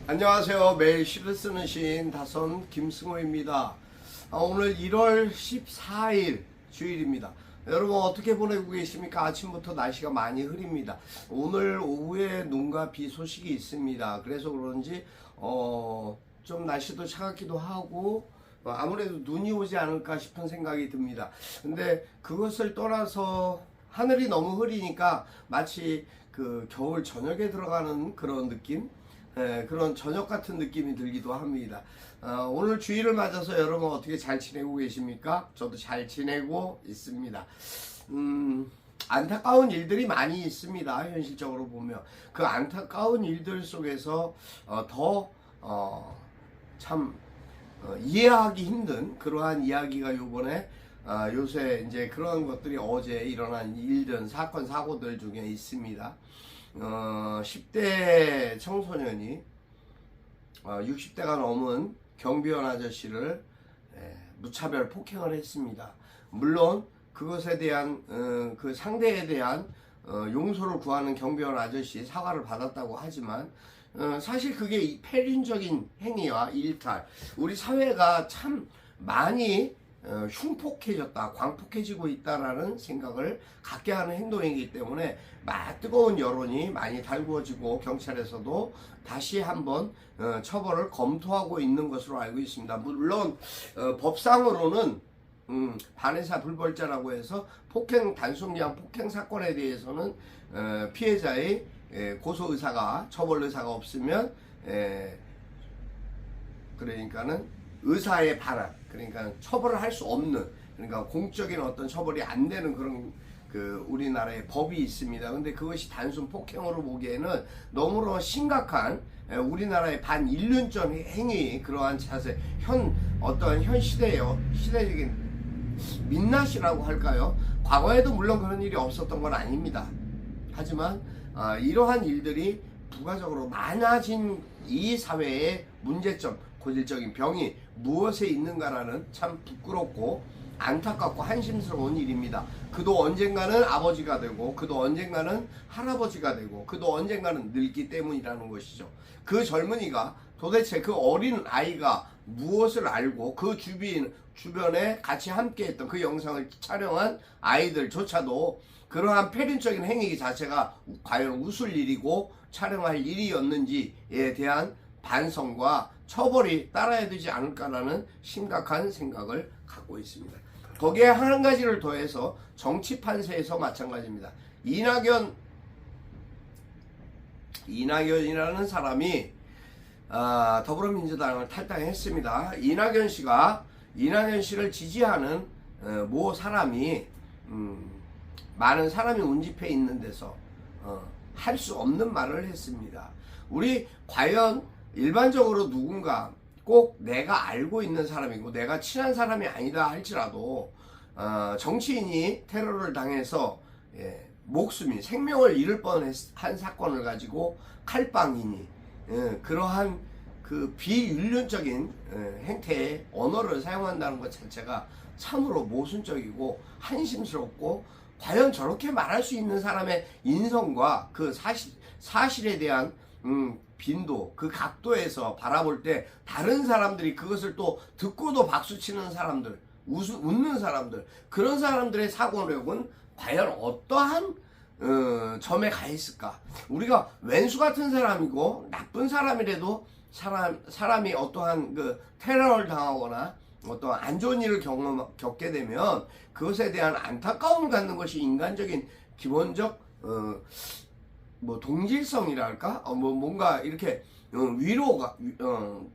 안녕하세요. 매일 시를 쓰는 시인 다선 김승호입니다. 오늘 1월 14일 주일입니다. 여러분 어떻게 보내고 계십니까? 아침부터 날씨가 많이 흐립니다. 오늘 오후에 눈과 비 소식이 있습니다. 그래서 그런지 좀 날씨도 차갑기도 하고 아무래도 눈이 오지 않을까 싶은 생각이 듭니다. 근데 그것을 떠나서 하늘이 너무 흐리니까 마치 그 겨울 저녁에 들어가는 그런 느낌? 그런 저녁 같은 느낌이 들기도 합니다. 오늘 주일을 맞아서 여러분 어떻게 잘 지내고 계십니까? 저도 잘 지내고 있습니다. 안타까운 일들이 많이 있습니다. 현실적으로 보면 그 안타까운 일들 속에서 이해하기 힘든 그러한 이야기가 요번에 요새 이제 그런 것들이 어제 일어난 일들, 사건, 사고들 중에 있습니다. 10대 청소년이 60대가 넘은 경비원 아저씨를 무차별 폭행을 했습니다. 물론 그것에 대한 그 상대에 대한 용서를 구하는 경비원 아저씨 사과를 받았다고 하지만 사실 그게 폐륜적인 행위와 일탈, 우리 사회가 참 많이 흉폭해졌다, 광폭해지고 있다라는 생각을 갖게 하는 행동이기 때문에 뜨거운 여론이 많이 달구어지고 경찰에서도 다시 한번 처벌을 검토하고 있는 것으로 알고 있습니다. 물론 법상으로는 반의사 불벌죄라고 해서 단순량 폭행 사건에 대해서는 피해자의 고소 의사가, 처벌 의사가 없으면 그러니까는 의사의 반환, 그러니까 처벌을 할 수 없는, 그러니까 공적인 어떤 처벌이 안 되는 그런 우리나라의 법이 있습니다. 근데 그것이 단순 폭행으로 보기에는 너무나 심각한 우리나라의 반인륜적 행위, 그러한 자세, 현 시대적인 민낯이라고 할까요? 과거에도 물론 그런 일이 없었던 건 아닙니다. 하지만 이러한 일들이 부가적으로 많아진 이 사회의 문제점, 고질적인 병이 무엇에 있는가라는 참 부끄럽고 안타깝고 한심스러운 일입니다. 그도 언젠가는 아버지가 되고, 그도 언젠가는 할아버지가 되고, 그도 언젠가는 늙기 때문이라는 것이죠. 그 젊은이가 도대체 그 어린 아이가 무엇을 알고 그 주변에 같이 함께했던 그 영상을 촬영한 아이들조차도 그러한 폐륜적인 행위 자체가 과연 웃을 일이고 촬영할 일이었는지에 대한 반성과 처벌이 따라야 되지 않을까라는 심각한 생각을 갖고 있습니다. 거기에 한 가지를 더해서 정치 판세에서 마찬가지입니다. 이낙연이라는 사람이 더불어민주당을 탈당했습니다. 이낙연 씨를 지지하는 모 사람이 많은 사람이 운집해 있는 데서 할 수 없는 말을 했습니다. 우리 과연 일반적으로 누군가 꼭 내가 알고 있는 사람이고 내가 친한 사람이 아니다 할지라도 정치인이 테러를 당해서 목숨이 생명을 잃을 뻔한 사건을 가지고 칼빵이니 그러한 그 비윤륜적인 행태의 언어를 사용한다는 것 자체가 참으로 모순적이고 한심스럽고, 과연 저렇게 말할 수 있는 사람의 인성과 그 사실에 대한 빈도, 그 각도에서 바라볼 때 다른 사람들이 그것을 또 듣고도 박수치는 사람들, 웃는 사람들, 그런 사람들의 사고력은 과연 어떠한 점에 가 있을까? 우리가 왼수 같은 사람이고 나쁜 사람이라도 사람이 어떠한 그 테러를 당하거나 어떤 안 좋은 일을 겪게 되면 그것에 대한 안타까움을 갖는 것이 인간적인 기본적 동질성이랄까? 뭔가 이렇게 위로가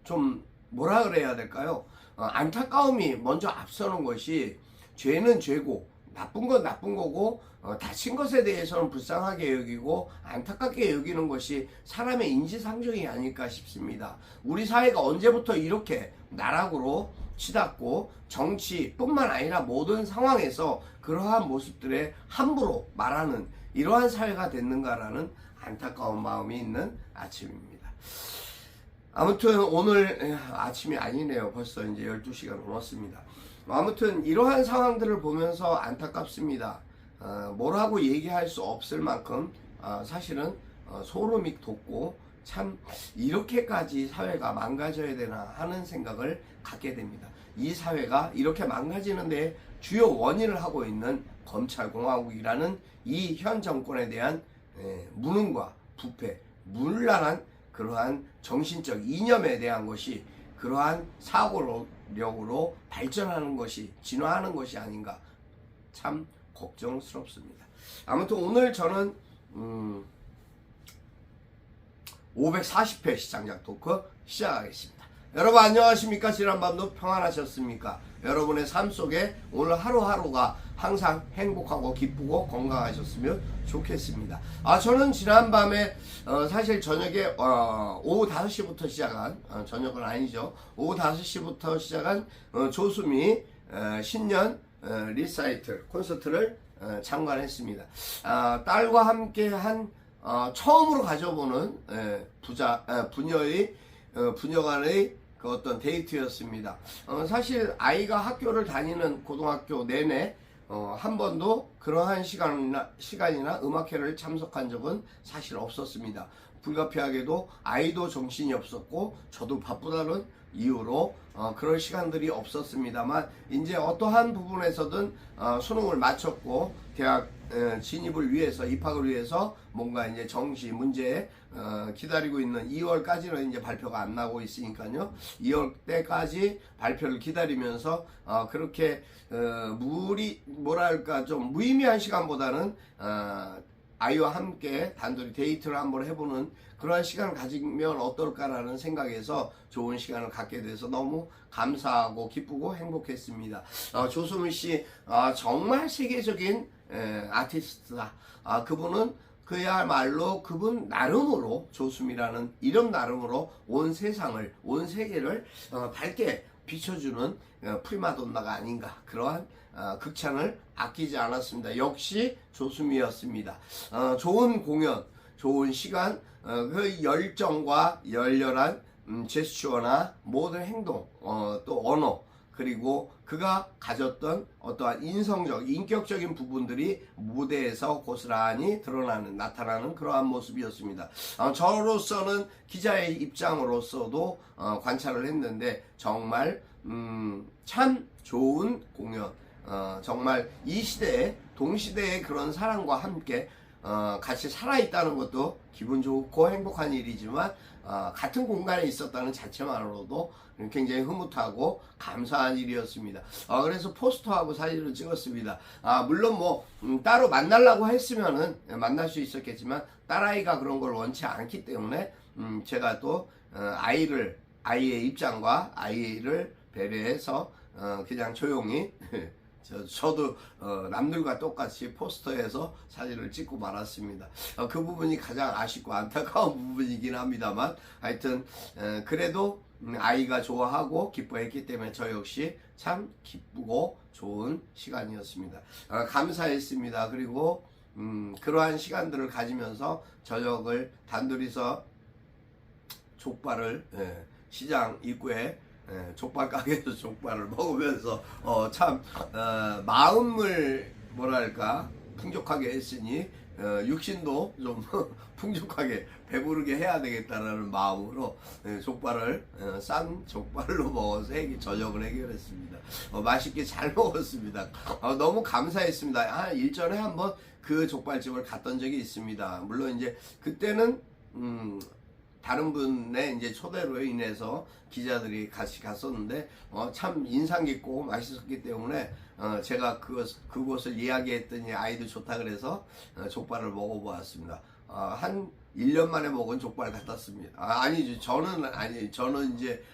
좀 뭐라 그래야 될까요? 안타까움이 먼저 앞서는 것이, 죄는 죄고 나쁜 건 나쁜 거고 다친 것에 대해서는 불쌍하게 여기고 안타깝게 여기는 것이 사람의 인지상정이 아닐까 싶습니다. 우리 사회가 언제부터 이렇게 나락으로 치닫고 정치뿐만 아니라 모든 상황에서 그러한 모습들에 함부로 말하는 이러한 사회가 됐는가라는 안타까운 마음이 있는 아침입니다. 아무튼 오늘 아침이 아니네요. 벌써 이제 12시가 넘었습니다. 아무튼 이러한 상황들을 보면서 안타깝습니다. 뭐라고 얘기할 수 없을 만큼 사실은 소름이 돋고 참 이렇게까지 사회가 망가져야 되나 하는 생각을 갖게 됩니다. 이 사회가 이렇게 망가지는데 주요 원인을 하고 있는 검찰공화국이라는 이 현 정권에 대한 무능과 부패, 문란한 그러한 정신적 이념에 대한 것이 그러한 사고력으로 발전하는 것이 진화하는 것이 아닌가 참 걱정스럽습니다. 아무튼 오늘 저는 540회 시장작 토크 시작하겠습니다. 여러분 안녕하십니까? 지난밤도 평안하셨습니까? 여러분의 삶 속에 오늘 하루하루가 항상 행복하고 기쁘고 건강하셨으면 좋겠습니다. 저는 지난밤에 사실 저녁에 오후 5시부터 시작한 저녁은 아니죠. 오후 5시부터 시작한 조수미 신년 리사이틀 콘서트를 참관했습니다. 딸과 함께 한 처음으로 가져보는 부녀 간의 그 어떤 데이트였습니다. 사실 아이가 학교를 다니는 고등학교 내내 한 번도 그러한 시간이나 음악회를 참석한 적은 사실 없었습니다. 불가피하게도 아이도 정신이 없었고 저도 바쁘다는 이유로 그럴 시간들이 없었습니다만 이제 어떠한 부분에서든 수능을 마쳤고 대학 진입을 위해서 입학을 위해서 뭔가 이제 정시 문제 기다리고 있는 2월까지는 이제 발표가 안 나고 있으니까요. 2월 때까지 발표를 기다리면서 그렇게 뭐랄까 좀 무의미한 시간보다는 아이와 함께 단둘이 데이트를 한번 해보는 그러한 시간을 가지면 어떨까라는 생각에서 좋은 시간을 갖게 돼서 너무 감사하고 기쁘고 행복했습니다. 조수미 씨 정말 세계적인 아티스트다. 그분은 그야말로 그분 나름으로 조수미라는 이름 나름으로 온 세상을 온 세계를 밝게 비춰주는 프리마돈나가 아닌가 그러한 극찬을 아끼지 않았습니다. 역시 조수미였습니다. 좋은 공연, 좋은 시간, 그 열정과 열렬한 제스처나 모든 행동, 또 언어, 그리고 그가 가졌던 어떠한 인격적인 부분들이 무대에서 고스란히 나타나는 그러한 모습이었습니다. 저로서는 기자의 입장으로서도 관찰을 했는데 정말 참 좋은 공연, 정말 이 시대에 동시대의 그런 사랑과 함께 같이 살아있다는 것도 기분 좋고 행복한 일이지만 같은 공간에 있었다는 자체만으로도 굉장히 흐뭇하고 감사한 일이었습니다. 그래서 포스터하고 사진을 찍었습니다. 물론 뭐 따로 만나려고 했으면은 만날 수 있었겠지만 딸아이가 그런 걸 원치 않기 때문에 제가 또 아이의 입장과 아이를 배려해서 그냥 조용히 저도 남들과 똑같이 포스터에서 사진을 찍고 말았습니다. 그 부분이 가장 아쉽고 안타까운 부분이긴 합니다만 하여튼 그래도 아이가 좋아하고 기뻐했기 때문에 저 역시 참 기쁘고 좋은 시간이었습니다. 감사했습니다. 그리고 그러한 시간들을 가지면서 저녁을 단둘이서 족발을 시장 입구에 족발 가게에서 족발을 먹으면서 참 마음을 뭐랄까 풍족하게 했으니 육신도 좀 풍족하게 배부르게 해야 되겠다라는 마음으로 족발을 싼 족발로 먹어서 저녁을 해결했습니다. 맛있게 잘 먹었습니다. 너무 감사했습니다. 일전에 한번 그 족발집을 갔던 적이 있습니다. 물론 이제 그때는 다른 분의 이제 초대로 인해서 기자들이 같이 갔었는데 참 인상 깊고 맛있었기 때문에 제가 그곳을 이야기했더니 아이도 좋다 그래서 족발을 먹어보았습니다. 한 1년 만에 먹은 족발 같았습니다. 아니죠. 저는 이제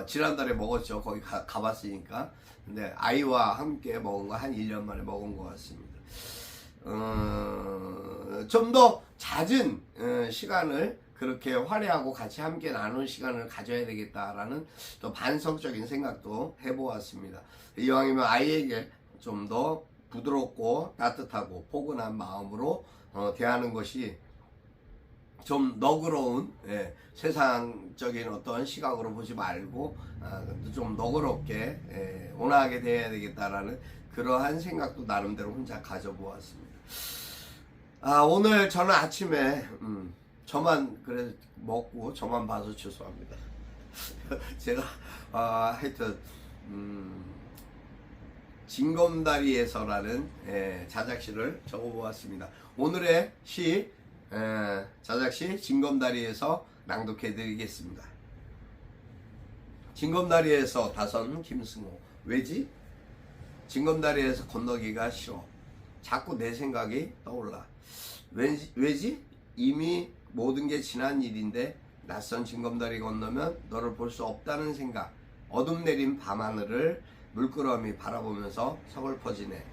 지난달에 먹었죠. 거기 가봤으니까. 근데 아이와 함께 먹은 거 한 1년 만에 먹은 것 같습니다. 좀 더 잦은 시간을 그렇게 화려하고 같이 함께 나눈 시간을 가져야 되겠다라는 또 반성적인 생각도 해보았습니다. 이왕이면 아이에게 좀 더 부드럽고 따뜻하고 포근한 마음으로 대하는 것이 좀 너그러운 세상적인 어떤 시각으로 보지 말고 좀 너그럽게 온화하게 대해야 되겠다라는 그러한 생각도 나름대로 혼자 가져보았습니다. 오늘 저는 아침에 저만 그래 먹고 저만 봐서 죄송합니다. 제가 하여튼 징검다리에서라는 자작시를 적어보았습니다. 오늘의 시 자작시 징검다리에서 낭독해드리겠습니다. 징검다리에서 다선 김승호. 왜지? 징검다리에서 건너기가 싫어. 자꾸 내 생각이 떠올라. 왜지? 이미 모든 게 지난 일인데 낯선 징검다리 건너면 너를 볼 수 없다는 생각. 어둠 내린 밤하늘을 물끄러미 바라보면서 서글퍼지네.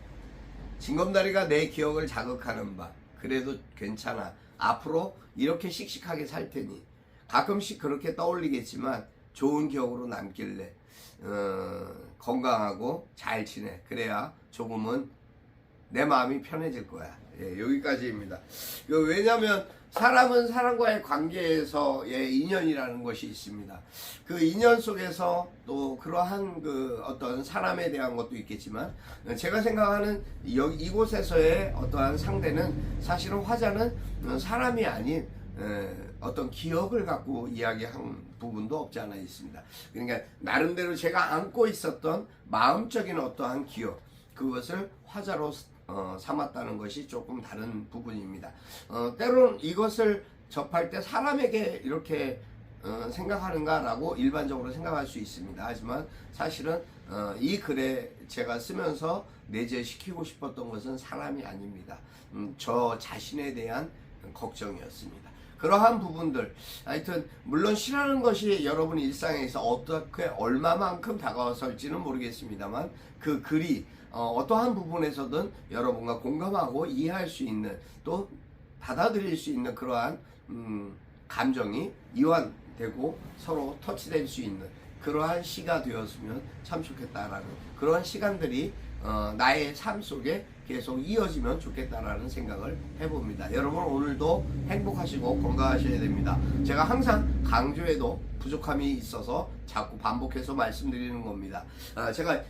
징검다리가 내 기억을 자극하는 바. 그래도 괜찮아. 앞으로 이렇게 씩씩하게 살 테니. 가끔씩 그렇게 떠올리겠지만 좋은 기억으로 남길래. 건강하고 잘 지내. 그래야 조금은 내 마음이 편해질 거야. 여기까지입니다. 왜냐하면 사람은 사람과의 관계에서의 인연이라는 것이 있습니다. 그 인연 속에서 또 그러한 그 어떤 사람에 대한 것도 있겠지만, 제가 생각하는 이곳에서의 어떠한 상대는 사실은 화자는 사람이 아닌 어떤 기억을 갖고 이야기한 부분도 없지 않아 있습니다. 그러니까 나름대로 제가 안고 있었던 마음적인 어떠한 기억, 그것을 화자로 삼았다는 것이 조금 다른 부분입니다. 때로는 이것을 접할 때 사람에게 이렇게 생각하는가라고 일반적으로 생각할 수 있습니다. 하지만 사실은 이 글에 제가 쓰면서 내재시키고 싶었던 것은 사람이 아닙니다. 저 자신에 대한 걱정이었습니다. 그러한 부분들, 하여튼 물론 시라는 것이 여러분 일상에서 어떻게 얼마만큼 다가설지는 모르겠습니다만 그 글이 어떠한 부분에서든 여러분과 공감하고 이해할 수 있는, 또 받아들일 수 있는 그러한 감정이 이완되고 서로 터치될 수 있는 그러한 시가 되었으면 참 좋겠다라는 그러한 시간들이 나의 삶 속에 계속 이어지면 좋겠다라는 생각을 해봅니다. 여러분 오늘도 행복하시고 건강하셔야 됩니다. 제가 항상 강조해도 부족함이 있어서 자꾸 반복해서 말씀드리는 겁니다. 제가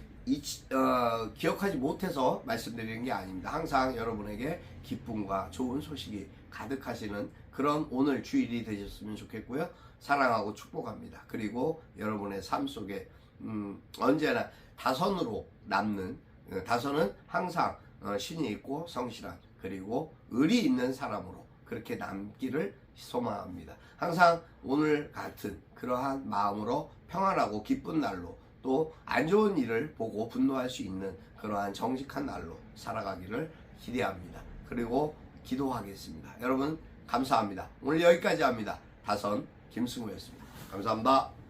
기억하지 못해서 말씀드리는 게 아닙니다. 항상 여러분에게 기쁨과 좋은 소식이 가득하시는 그런 오늘 주일이 되셨으면 좋겠고요. 사랑하고 축복합니다. 그리고 여러분의 삶 속에 언제나 다선으로 남는, 다선은 항상 신이 있고 성실한, 그리고 의리 있는 사람으로 그렇게 남기를 소망합니다. 항상 오늘 같은 그러한 마음으로 평안하고 기쁜 날로, 또 안 좋은 일을 보고 분노할 수 있는 그러한 정직한 날로 살아가기를 기대합니다. 그리고 기도하겠습니다. 여러분 감사합니다. 오늘 여기까지 합니다. 다선 김승우였습니다. 감사합니다.